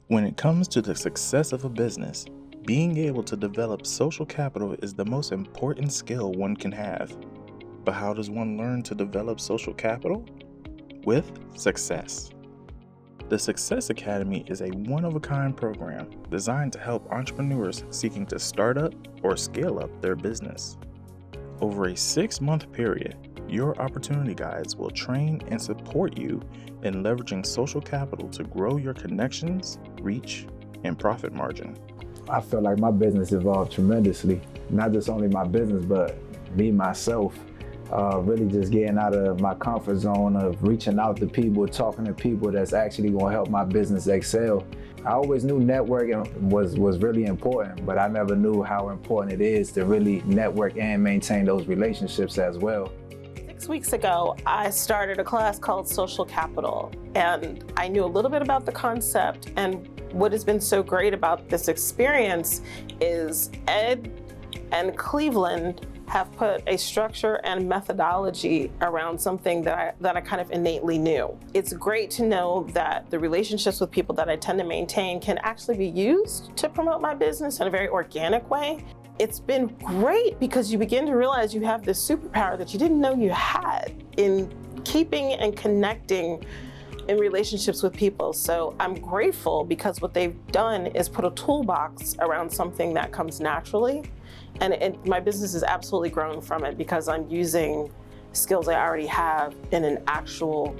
When it comes to the success of a business, being able to develop social capital is the most important skill one can have. But how does one learn to develop social capital? With SCES. The SCES Academy is a one-of-a-kind program designed to help entrepreneurs seeking to start up or scale up their business. Over a 6-month period, your opportunity guides will train and support you in leveraging social capital to grow your connections, reach, and profit margin. I feel like my business evolved tremendously. Not just only my business, but me, myself. Really just getting out of my comfort zone of reaching out to people, talking to people that's actually going to help my business excel. I always knew networking was really important, but I never knew how important it is to really network and maintain those relationships as well. 6 weeks ago, I started a class called Social Capital, and I knew a little bit about the concept. And what has been so great about this experience is Ed and Cleveland have put a structure and methodology around something that I kind of innately knew. It's great to know that the relationships with people that I tend to maintain can actually be used to promote my business in a very organic way. It's been great because you begin to realize you have this superpower that you didn't know you had in keeping and connecting in relationships with people. So I'm grateful because what they've done is put a toolbox around something that comes naturally. And my business is absolutely grown from it because I'm using skills I already have in an actual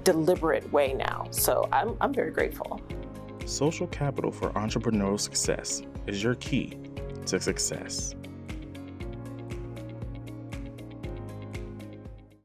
deliberate way now. So I'm very grateful. Social capital for entrepreneurial success is your key to success.